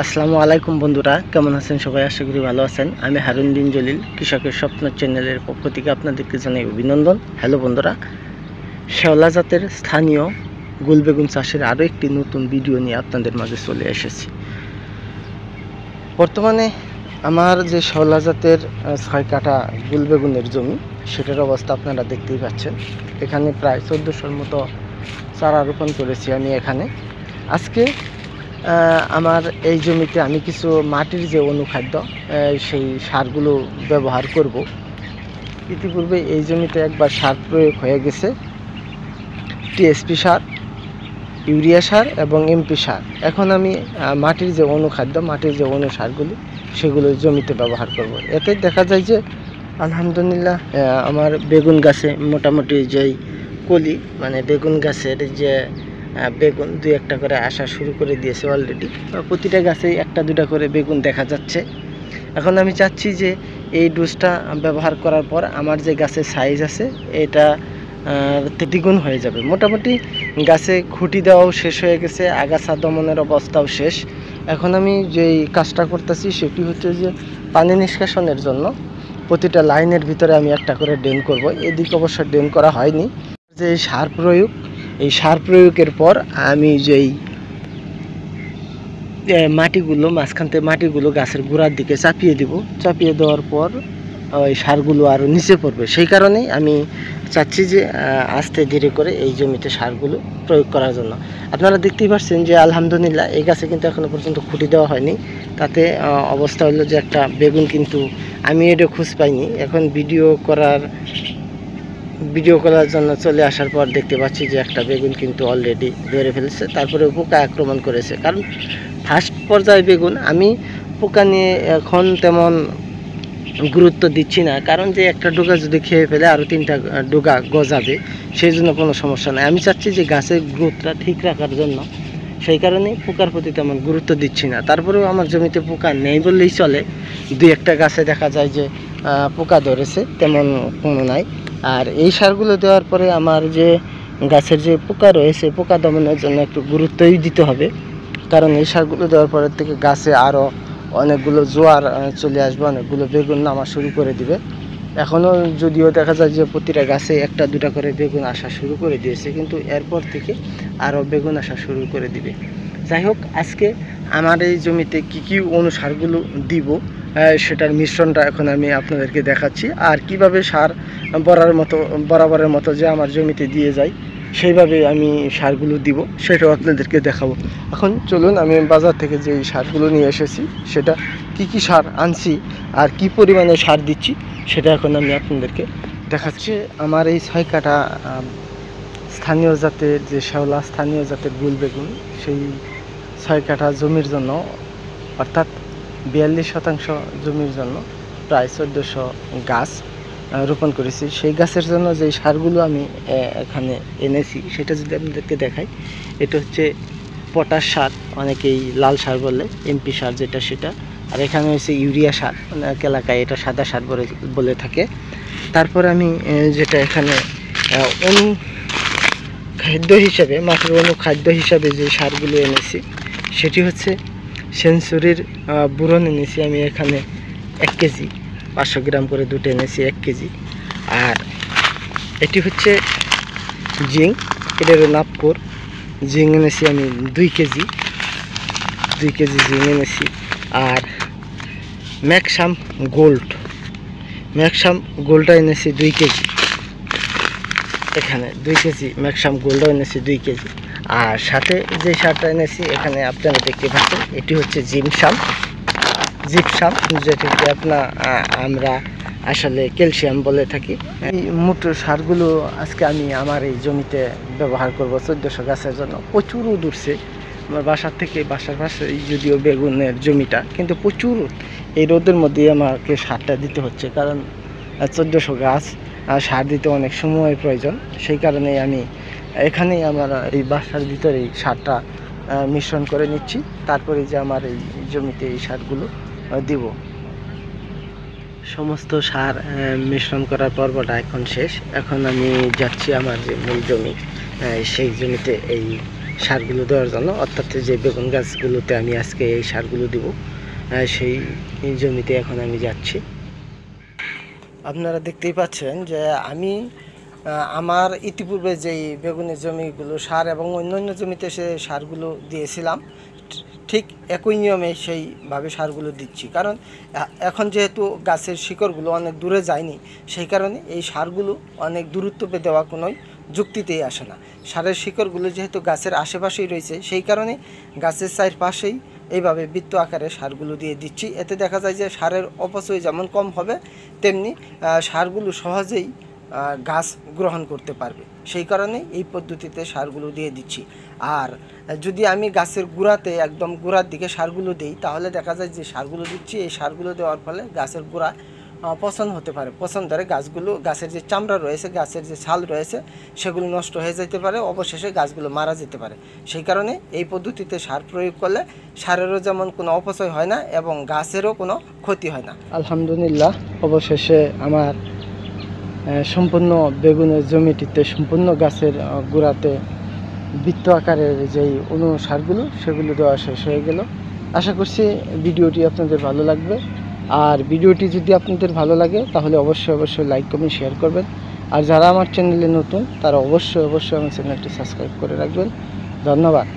আসসালামু আলাইকুম বন্ধুরা, কেমন আছেন সবাই? আশা করি ভালো আছেন। আমি হারুন বিন জলিল, কৃষকের স্বপ্ন চ্যানেলের পক্ষ থেকে আপনাদেরকে জানাই অভিনন্দন। হ্যালো বন্ধুরা, শেওলা জাতের স্থানীয় গুলবেগুন চাষের আরও একটি নতুন ভিডিও নিয়ে আপনাদের মাঝে চলে এসেছি। বর্তমানে আমার যে শেওলা জাতের 6 কাঠা গুলবেগুনের জমি, সেটার অবস্থা আপনারা দেখতেই পাচ্ছেন। এখানে প্রায় 1400-র মতো চারা রোপণ করেছি আমি এখানে। আজকে আমার এই জমিতে আমি কিছু মাটির যে অনুখাদ্য সেই সারগুলো ব্যবহার করব। ইতিপূর্বে এই জমিতে একবার সার প্রয়োগ হয়ে গেছে, টিএসপি সার, ইউরিয়া সার এবং এমপি সার। এখন আমি মাটির যে অনুখাদ্য, মাটির যে অনুসারগুলি, সেগুলো জমিতে ব্যবহার করব। এতে দেখা যায় যে আলহামদুলিল্লাহ আমার বেগুন গাছে মোটামুটি যেই কলি, মানে বেগুন গাছের যে বেগুন 2-1টা করে আসা শুরু করে দিয়েছে অলরেডি। প্রতিটা গাছেই 1-2টা করে বেগুন দেখা যাচ্ছে। এখন আমি চাচ্ছি যে এই ডোজটা ব্যবহার করার পর আমার যে গাছের সাইজ আছে এটা দ্বিগুণ হয়ে যাবে। মোটামুটি গাছে খুঁটি দেওয়াও শেষ হয়ে গেছে, আগাছা দমনের অবস্থাও শেষ। এখন আমি যেই কাজটা করতেছি সেটি হচ্ছে যে পানি নিষ্কাশনের জন্য প্রতিটা লাইনের ভিতরে আমি একটা করে ড্রেন করব। এদিকে অবশ্য ড্রেন করা হয়নি। যে সার প্রয়োগ, এই সার প্রয়োগের পর আমি যেই মাটিগুলো, মাঝখান থেকে মাটিগুলো গাছের গোড়ার দিকে চাপিয়ে দিব। চাপিয়ে দেওয়ার পর ওই সারগুলো আরও নিচে পড়বে। সেই কারণেই আমি চাচ্ছি যে আস্তে ধীরে করে এই জমিতে সারগুলো প্রয়োগ করার জন্য। আপনারা দেখতেই পাচ্ছেন যে আলহামদুলিল্লাহ এই গাছে কিন্তু এখনও পর্যন্ত খুঁটি দেওয়া হয়নি। তাতে অবস্থা হলো যে একটা বেগুন কিন্তু আমি এটা খোঁজ পাইনি। এখন ভিডিও করার জন্য চলে আসার পর দেখতে পাচ্ছি যে একটা বেগুন কিন্তু অলরেডি ধরে ফেলেছে। তারপরে পোকা আক্রমণ করেছে, কারণ ফার্স্ট পর্যায়ে বেগুন আমি পোকা নিয়ে এখন তেমন গুরুত্ব দিচ্ছি না, কারণ যে একটা ডোগা যদি খেয়ে ফেলে আরও 3টা ডোগা গজাবে, সেই জন্য কোনো সমস্যা নাই। আমি চাচ্ছি যে গাছের গ্রোথটা ঠিক রাখার জন্য, সেই কারণে পোকার প্রতি তেমন গুরুত্ব দিচ্ছি না। তারপরেও আমার জমিতে পোকা নেই বললেই চলে। 2-1টা গাছে দেখা যায় যে পোকা ধরেছে, তেমন কোনো নাই। আর এই সারগুলো দেওয়ার পরে আমার যে গাছের যে পোকা রয়েছে, পোকা দমনের জন্য একটু গুরুত্বই দিতে হবে, কারণ এই সারগুলো দেওয়ার পরের থেকে গাছে আরও অনেকগুলো জোয়ার চলে আসবে, অনেকগুলো বেগুন নামা শুরু করে দিবে। এখনও যদিও দেখা যায় যে প্রতিটা গাছে 1-2টা করে বেগুন আসা শুরু করে দিয়েছে, কিন্তু এরপর থেকে আরও বেগুন আসা শুরু করে দিবে। যাই হোক, আজকে আমার এই জমিতে কি অনুসারগুলো দিব সেটার মিশ্রণটা এখন আমি আপনাদেরকে দেখাচ্ছি। আর কিভাবে সার বরাবরের মতো যে আমার জমিতে দিয়ে যায় সেইভাবে আমি সারগুলো দিব, সেটাও আপনাদেরকে দেখাবো। এখন চলুন, আমি বাজার থেকে যে সারগুলো নিয়ে এসেছি, সেটা কি সার আনছি আর কি পরিমাণে সার দিচ্ছি, সেটা এখন আমি আপনাদেরকে দেখাচ্ছি। আমার এই 6 কাঠা স্থানীয় জাতের যে শেওলা, স্থানীয় জাতের গুলবেগুন, সেই 6 কাঠা জমির জন্য, অর্থাৎ 42% জমির জন্য প্রায় 1400 গাছ রোপণ করেছি। সেই গাছের জন্য যে সারগুলো আমি এখানে এনেছি সেটা যদি আপনাদেরকে দেখাই, এটা হচ্ছে পটাশ সার, অনেকেই লাল সার বলে, এমপি সার যেটা সেটা। আর এখানে হচ্ছে ইউরিয়া সার, অনেক এলাকায় এটা সাদা সার বলে থাকে। তারপর আমি যেটা এখানে অনুখাদ্য হিসাবে, মাটির অনুখাদ্য হিসাবে যে সারগুলো এনেছি, সেটি হচ্ছে সেঞ্চুরির বুরন এনেছি আমি এখানে 1 কেজি, 500 গ্রাম করে দুটো এনেছি 1 কেজি। আর এটি হচ্ছে জিঙ্ক, এটার নাগপুর জিঙ্ক এনেছি আমি 2 কেজি জিঙ্ক এনেছি। আর ম্যাক্সাম গোল্ডটা এনেছি 2 কেজি, এখানে 2 কেজি ম্যাক্সাম গোল্ডও এনেছি 2 কেজি। আর সাথে যে সারটা এনেছি এখানে আপনারা দেখতে পাচ্ছেন, এটি হচ্ছে জিপসাম, যেটাকে আমরা আসলে ক্যালসিয়াম বলে থাকি। এই মোটর সারগুলো আজকে আমি আমার এই জমিতে ব্যবহার করব 1400 গাছের জন্য। প্রচুর রোদ উঠছে আমার বাসার পাশে, যদিও বেগুনের জমিটা, কিন্তু প্রচুর এই রোদের মধ্যেই আমাকে সারটা দিতে হচ্ছে, কারণ 1400 গাছ সার দিতে অনেক সময়ের প্রয়োজন। সেই কারণেই আমি এখানেই আমার এই বাসার ভিতরেই সারটা মিশ্রণ করে নিচ্ছি। তারপরে যে আমার এই জমিতে এই সারগুলো দিব। সমস্ত সার মিশ্রণ করার পর্বটা এখন শেষ। এখন আমি যাচ্ছি আমার যে মূল জমি, সেই জমিতে এই সারগুলো দেওয়ার জন্য, অর্থাৎ যে বেগুন গাছগুলোতে আমি আজকে এই সারগুলো দিব, সেই জমিতে এখন আমি যাচ্ছি। আপনারা দেখতেই পাচ্ছেন যে আমি আমার ইতিপূর্বে যেই বেগুনের জমিগুলো সার এবং অন্যান্য জমিতে সে সারগুলো দিয়েছিলাম, ঠিক একই নিয়মে সেইভাবে সারগুলো দিচ্ছি। কারণ এখন যেহেতু গাছের শিকড়গুলো অনেক দূরে যায়নি, সেই কারণে এই সারগুলো অনেক দূরত্ব পেয়ে দেওয়া কোনোই যুক্তিতেই আসে না। সারের শিকড়গুলো যেহেতু গাছের আশেপাশেই রয়েছে, সেই কারণে গাছের চারপাশেই এইভাবে বৃত্ত আকারে সারগুলো দিয়ে দিচ্ছি। এতে দেখা যায় যে সারের অপচয় যেমন কম হবে, তেমনি সারগুলো সহজেই গাছ গ্রহণ করতে পারবে। সেই কারণে এই পদ্ধতিতে সারগুলো দিয়ে দিচ্ছি। আর যদি আমি গাছের গোড়াতে একদম গোড়ার দিকে সারগুলো দিই, তাহলে দেখা যায় যে সারগুলো দিচ্ছি, এই সারগুলো দেওয়ার ফলে গাছের গোড়া পচন হতে পারে। পচন ধরে গাছগুলো, গাছের যে চামড়া রয়েছে, গাছের যে ছাল রয়েছে, সেগুলো নষ্ট হয়ে যেতে পারে, অবশেষে গাছগুলো মারা যেতে পারে। সেই কারণে এই পদ্ধতিতে সার প্রয়োগ করলে সারেরও যেমন কোনো অপচয় হয় না এবং গাছেরও কোনো ক্ষতি হয় না। আলহামদুলিল্লাহ, অবশেষে আমার সম্পূর্ণ বেগুনের জমিটিতে সম্পূর্ণ গাছের গোড়াতে বৃত্ত আকারের যেই অনুসারগুলো সেগুলো দেওয়া শেষ হয়ে গেল। আশা করছি ভিডিওটি আপনাদের ভালো লাগবে। আর ভিডিওটি যদি আপনাদের ভালো লাগে তাহলে অবশ্যই লাইক কমেন্ট শেয়ার করবেন। আর যারা আমার চ্যানেলে নতুন তারা অবশ্যই আমার চ্যানেলটি সাবস্ক্রাইব করে রাখবেন। ধন্যবাদ।